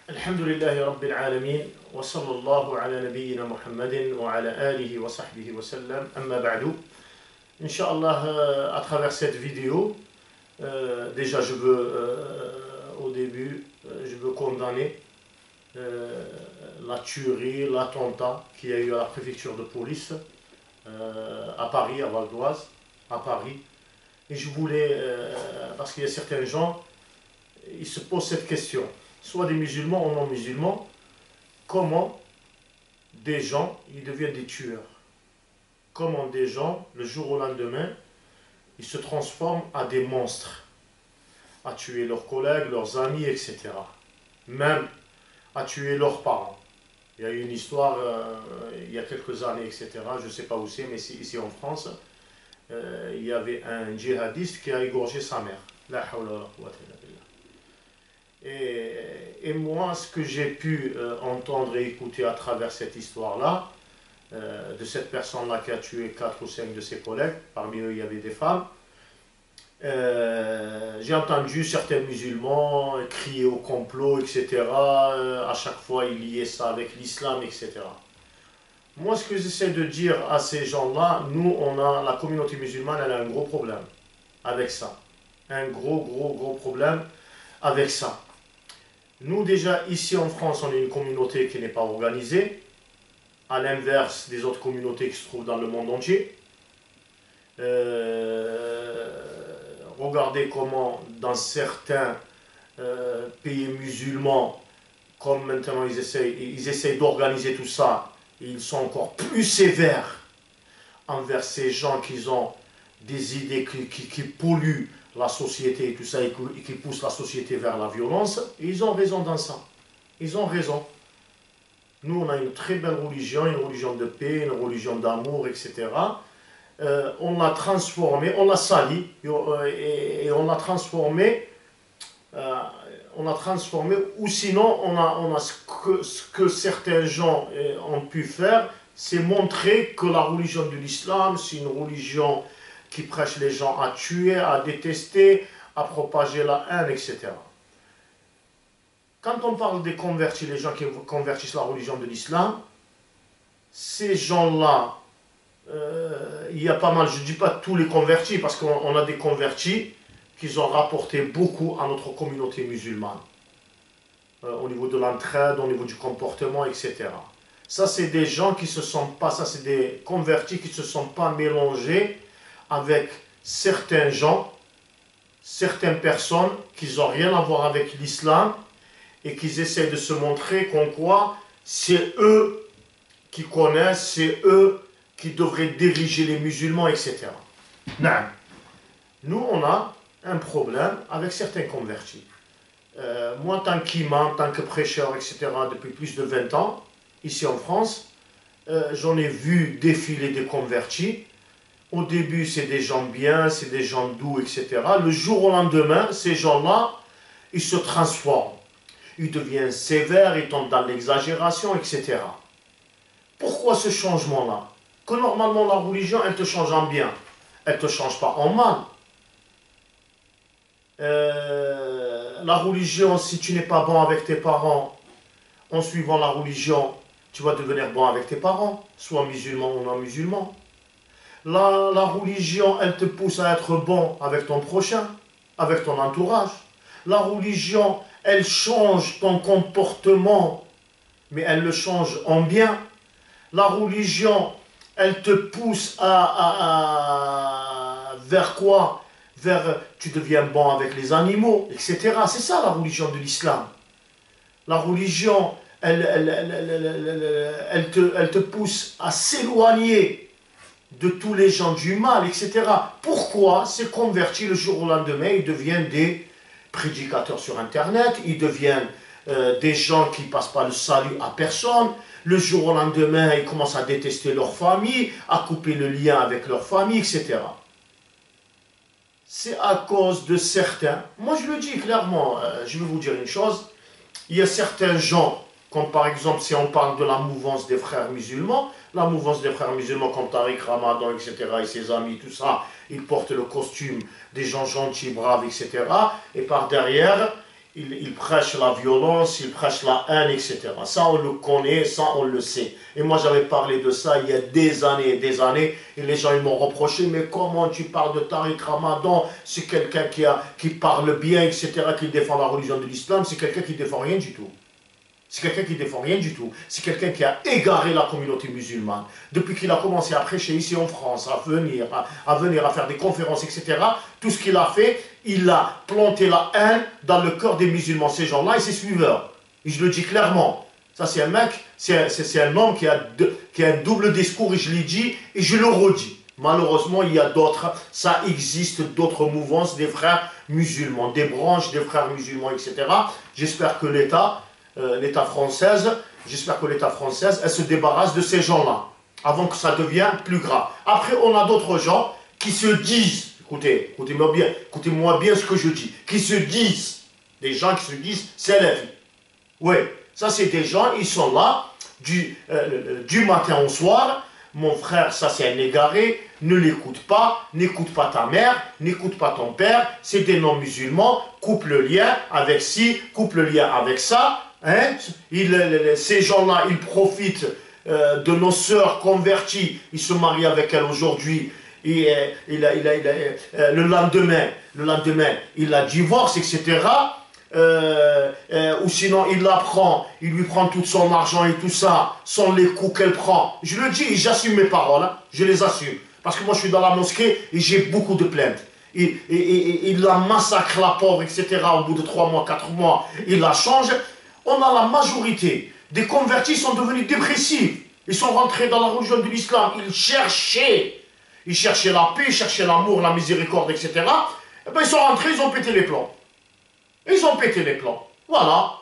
الحمد لله رب العالمين وصلى الله على نبينا محمد وعلى آله وصحبه وسلم أما بعد Inch'Allah, à travers cette vidéo, déjà je veux au début, je veux condamner la tuerie, l'attentat qu'il y a eu à la préfecture de police à Paris, à Val d'Oise, à Paris. Et je voulais, parce qu'il y a certains gens, ils se posent cette question, soit des musulmans ou non musulmans, comment des gens, ils deviennent des tueurs? Comment des gens, le jour au lendemain, ils se transforment à des monstres, à tuer leurs collègues, leurs amis, etc. Même à tuer leurs parents. Il y a eu une histoire il y a quelques années, etc. Je ne sais pas où c'est, mais c'est ici en France. Il y avait un djihadiste qui a égorgé sa mère. La hawla wa la quwwata illa billah. Et moi, ce que j'ai pu entendre et écouter à travers cette histoire-là, de cette personne-là qui a tué 4 ou 5 de ses collègues, parmi eux il y avait des femmes, j'ai entendu certains musulmans crier au complot, etc. À chaque fois ils liaient ça avec l'islam, etc. Moi, ce que j'essaie de dire à ces gens-là, nous, la communauté musulmane, elle a un gros problème avec ça. Un gros problème avec ça. Nous, déjà, ici en France, on est une communauté qui n'est pas organisée, à l'inverse des autres communautés qui se trouvent dans le monde entier. Regardez comment, dans certains pays musulmans, comme maintenant ils essayent d'organiser tout ça, ils sont encore plus sévères envers ces gens qui ont des idées qui polluent la société et tout ça, et qui poussent la société vers la violence. Et ils ont raison dans ça. Ils ont raison. Nous, on a une très belle religion, une religion de paix, une religion d'amour, etc. On l'a transformée, on l'a salie, et on l'a transformée, ou sinon, on a ce que certains gens ont pu faire, c'est montrer que la religion de l'islam, c'est une religion qui prêche les gens à tuer, à détester, à propager la haine, etc. Quand on parle des convertis, les gens qui convertissent la religion de l'islam, ces gens-là, il y a pas mal, je ne dis pas tous les convertis, parce qu'on a des convertis qui ont rapporté beaucoup à notre communauté musulmane, au niveau de l'entraide, au niveau du comportement, etc. Ça, c'est des gens qui se sont pas, ça c'est des convertis qui ne se sont pas mélangés avec certains gens, certaines personnes qui n'ont rien à voir avec l'islam, et qu'ils essaient de se montrer qu'en quoi c'est eux qui connaissent, c'est eux qui devraient diriger les musulmans, etc. Non. Nous, on a un problème avec certains convertis. Moi, en tant qu'imam, en tant que prêcheur, etc., depuis plus de 20 ans, ici en France, j'en ai vu défiler des convertis. Au début, c'est des gens bien, c'est des gens doux, etc. Le jour au lendemain, ces gens-là, ils se transforment. Ils deviennent sévères, ils tombent dans l'exagération, etc. Pourquoi ce changement-là? Que normalement la religion, elle te change en bien, elle ne te change pas en mal. La religion, si tu n'es pas bon avec tes parents, en suivant la religion, tu vas devenir bon avec tes parents, soit musulman ou non musulman. La religion, elle te pousse à être bon avec ton prochain, avec ton entourage. La religion, elle change ton comportement, mais elle le change en bien. La religion, elle te pousse vers quoi? Tu deviens bon avec les animaux, etc. C'est ça la religion de l'islam. La religion, elle te pousse à s'éloigner de tous les gens du mal, etc. Pourquoi ces convertis le jour au lendemain, ils deviennent des prédicateurs sur Internet, ils deviennent des gens qui ne passent pas le salut à personne. Le jour au lendemain, ils commencent à détester leur famille, à couper le lien avec leur famille, etc. C'est à cause de certains. Moi, je le dis clairement, je vais vous dire une chose. Il y a certains gens, comme par exemple, si on parle de la mouvance des frères musulmans, la mouvance des frères musulmans comme Tariq Ramadan, etc., et ses amis, tout ça, ils portent le costume des gens gentils, braves, etc. Et par derrière, il prêche la violence, il prêche la haine, etc. Ça, on le connaît, ça, on le sait. Et moi, j'avais parlé de ça il y a des années et des années, et les gens, ils m'ont reproché, mais comment tu parles de Tariq Ramadan? C'est quelqu'un qui parle bien, etc., qui défend la religion de l'islam, c'est quelqu'un qui défend rien du tout. C'est quelqu'un qui défend rien du tout. C'est quelqu'un qui a égaré la communauté musulmane. Depuis qu'il a commencé à prêcher ici en France, à venir à faire des conférences, etc., tout ce qu'il a fait, il a planté la haine dans le cœur des musulmans, ces gens-là et ses suiveurs. Et je le dis clairement. Ça, c'est un mec, c'est un homme qui a un double discours, et je l'ai dit, et je le redis. Malheureusement, il y a d'autres, ça existe d'autres mouvances des frères musulmans, des branches des frères musulmans, etc. J'espère que l'État française, elle se débarrasse de ces gens-là, avant que ça devienne plus grave. Après, on a d'autres gens qui se disent, écoutez-moi bien ce que je dis, qui se disent, des gens qui se disent, c'est la vie. Oui, ça c'est des gens, ils sont là, du matin au soir. Mon frère, ça c'est un égaré, ne l'écoute pas, n'écoute pas ta mère, n'écoute pas ton père, c'est des non-musulmans, coupe le lien avec ci, coupe le lien avec ça. Hein? Ces gens-là, ils profitent de nos sœurs converties, ils se marient avec elles aujourd'hui, et le lendemain, il la divorce, etc. Ou sinon il la prend, il lui prend tout son argent et tout ça, sans les coups qu'elle prend. Je le dis, j'assume mes paroles, hein, je les assume. Parce que moi je suis dans la mosquée et j'ai beaucoup de plaintes. Il la massacre, la pauvre, etc. Au bout de 3 mois, 4 mois, il la change. On a la majorité des convertis sont devenus dépressifs. Ils sont rentrés dans la religion de l'islam. Ils cherchaient la paix, ils cherchaient l'amour, la miséricorde, etc. Et bien ils sont rentrés, ils ont pété les plombs. Ils ont pété les plans. Voilà.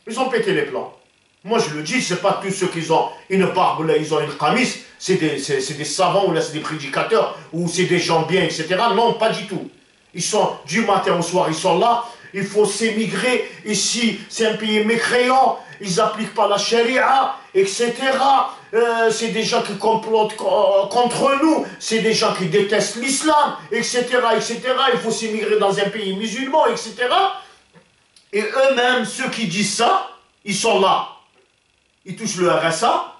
Ils ont pété les plans. Moi, je le dis, c'est pas tous ceux qui ont une barbe, là, ils ont une camise, c'est des savants, ou là, c'est des prédicateurs, ou c'est des gens bien, etc. Non, pas du tout. Ils sont, du matin au soir, ils sont là. Il faut s'émigrer. Ici, c'est un pays mécréant. Ils n'appliquent pas la charia, etc. C'est des gens qui complotent contre nous. C'est des gens qui détestent l'islam, etc., etc. Il faut s'émigrer dans un pays musulman, etc. Et eux-mêmes, ceux qui disent ça, ils sont là. Ils touchent le RSA,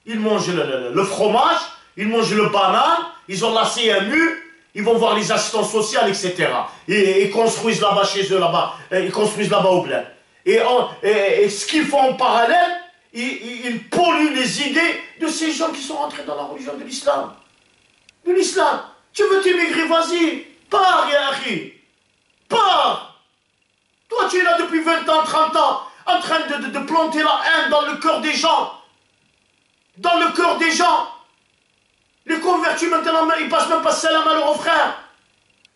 ils mangent le fromage, ils mangent le banane, ils ont la CMU, ils vont voir les assistants sociaux, etc. Et ils construisent là-bas chez eux, là-bas. Ils construisent là-bas au bled. Et ce qu'ils font en parallèle, ils polluent les idées de ces gens qui sont rentrés dans la religion de l'islam. De l'islam. Tu veux t'émigrer, vas-y. Pars, Yahri. Pars. Toi, tu es là depuis 20 ans, 30 ans, en train de planter la haine dans le cœur des gens. Dans le cœur des gens. Les convertis, maintenant, ils passent même pas salam à leurs frères.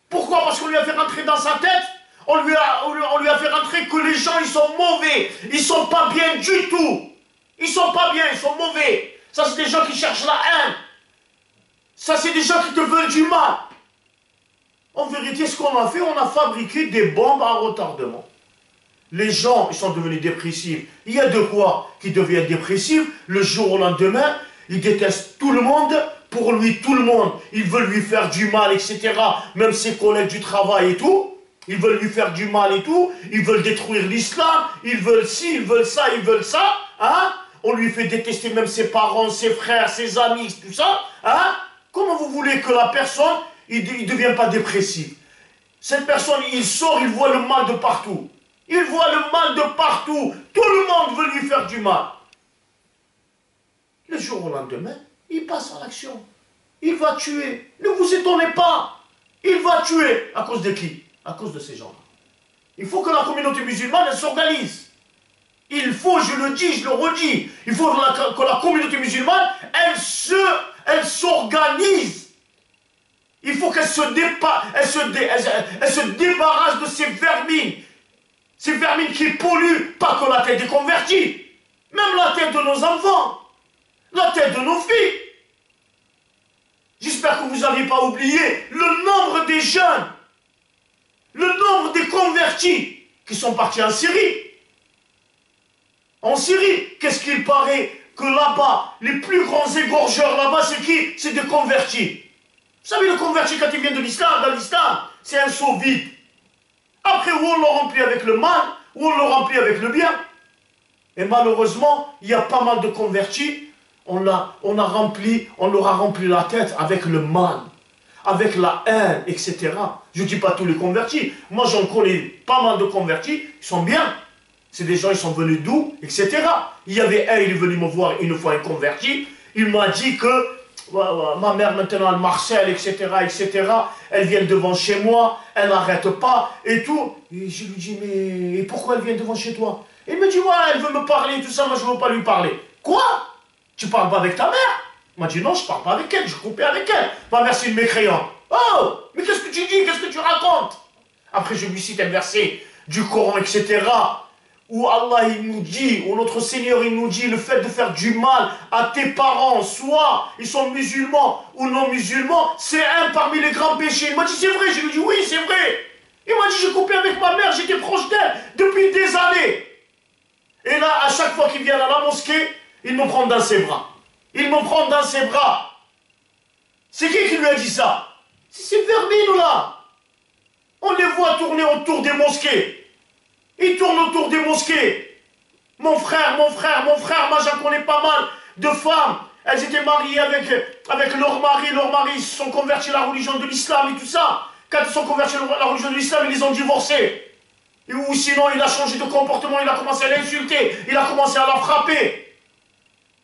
Pourquoi? Parce qu'on lui a fait rentrer dans sa tête, on lui a fait rentrer que les gens, ils sont mauvais. Ils sont pas bien du tout. Ils sont pas bien, ils sont mauvais. Ça, c'est des gens qui cherchent la haine. Ça, c'est des gens qui te veulent du mal. En vérité, ce qu'on a fait, on a fabriqué des bombes à retardement. Les gens, ils sont devenus dépressifs. Il y a de quoi qui deviennent dépressifs. Le jour au lendemain, ils détestent tout le monde. Pour lui, tout le monde, ils veulent lui faire du mal, etc. Même ses collègues du travail et tout. Ils veulent lui faire du mal et tout. Ils veulent détruire l'islam. Ils veulent ci, ils veulent ça, ils veulent ça. Hein? On lui fait détester même ses parents, ses frères, ses amis, tout ça. Hein? Comment vous voulez que la personne, il ne devienne pas dépressif? Cette personne, il sort, il voit le mal de partout. Il voit le mal de partout. Tout le monde veut lui faire du mal. Le jour au lendemain, il passe à l'action. Il va tuer. Ne vous étonnez pas. Il va tuer. À cause de qui? À cause de ces gens-là. Il faut que la communauté musulmane, elle s'organise. Il faut, je le dis, je le redis, il faut que la communauté musulmane, elle s'organise. Il faut qu'elle se débarrasse de ces vermines. Ces vermines qui polluent pas que la tête des convertis, même la tête de nos enfants, la tête de nos filles. J'espère que vous n'avez pas oublié le nombre des jeunes, le nombre des convertis qui sont partis en Syrie. En Syrie, qu'est-ce qu'il paraît que là-bas, les plus grands égorgeurs là-bas, c'est qui? C'est des convertis. Vous savez, le converti, quand il vient de l'islam, dans l'islam, c'est un seau vide. Après, ou on le remplit avec le mal, ou on le remplit avec le bien. Et malheureusement, il y a pas mal de convertis, on leur a rempli la tête avec le mal, avec la haine, etc. Je ne dis pas tous les convertis. Moi, j'en connais pas mal de convertis, ils sont bien. C'est des gens, ils sont venus d'où, etc. Il y avait un, il est venu me voir une fois, un converti, il m'a dit que ma mère maintenant, elle marcelle, etc., etc. Elle vient devant chez moi, elle n'arrête pas, et tout. Et je lui dis, mais pourquoi elle vient devant chez toi? Il me dit, ouais, elle veut me parler, tout ça, moi je ne veux pas lui parler. Quoi? Tu parles pas avec ta mère? Il m'a dit, non, je ne parle pas avec elle, je coupais avec elle. Ma mère, c'est une mécréante. Oh, mais qu'est-ce que tu dis? Qu'est-ce que tu racontes? Après, je lui cite un verset du Coran, etc., où Allah, il nous dit, où notre Seigneur, il nous dit, le fait de faire du mal à tes parents, soit ils sont musulmans ou non musulmans, c'est un parmi les grands péchés. Il m'a dit, c'est vrai? Je lui ai dit, oui, c'est vrai. Il m'a dit, j'ai coupé avec ma mère, j'étais proche d'elle depuis des années. Et là, à chaque fois qu'il vient à la mosquée, il me prend dans ses bras. Il me prend dans ses bras. C'est qui lui a dit ça? C'est ces vermines là. On les voit tourner autour des mosquées. Ils tournent autour des mosquées. Mon frère, moi j'en connais pas mal de femmes. Elles étaient mariées avec leur mari. Leurs maris se sont convertis à la religion de l'islam et tout ça. Quand ils sont convertis à la religion de l'islam, ils les ont divorcés. Ou sinon, il a changé de comportement, il a commencé à l'insulter, il a commencé à la frapper.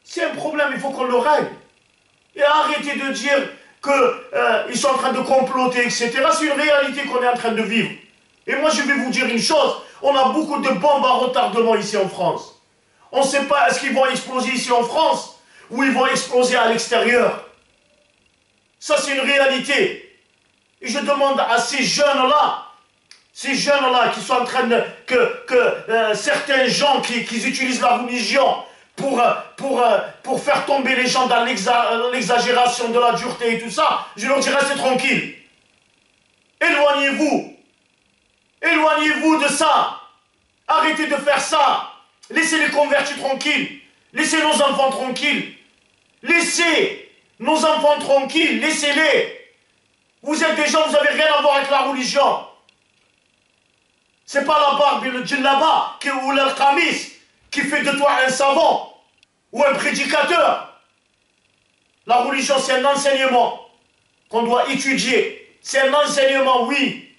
C'est un problème, il faut qu'on le règle. Et arrêtez de dire qu'ils sont en train de comploter, etc. C'est une réalité qu'on est en train de vivre. Et moi, je vais vous dire une chose. On a beaucoup de bombes à retardement ici en France. On ne sait pas, est-ce qu'ils vont exploser ici en France ou ils vont exploser à l'extérieur. Ça, c'est une réalité. Et je demande à ces jeunes-là qui sont en train de... certains gens qui utilisent la religion pour faire tomber les gens dans l'exagération de la dureté et tout ça, je leur dis restez tranquilles. Éloignez-vous. Éloignez-vous de ça. Arrêtez de faire ça. Laissez les convertis tranquilles. Laissez nos enfants tranquilles. Laissez nos enfants tranquilles. Laissez-les. Vous êtes des gens, vous n'avez rien à voir avec la religion. C'est pas la barbe et le djellaba ou le khamis qui fait de toi un savant ou un prédicateur. La religion, c'est un enseignement qu'on doit étudier. C'est un enseignement, oui.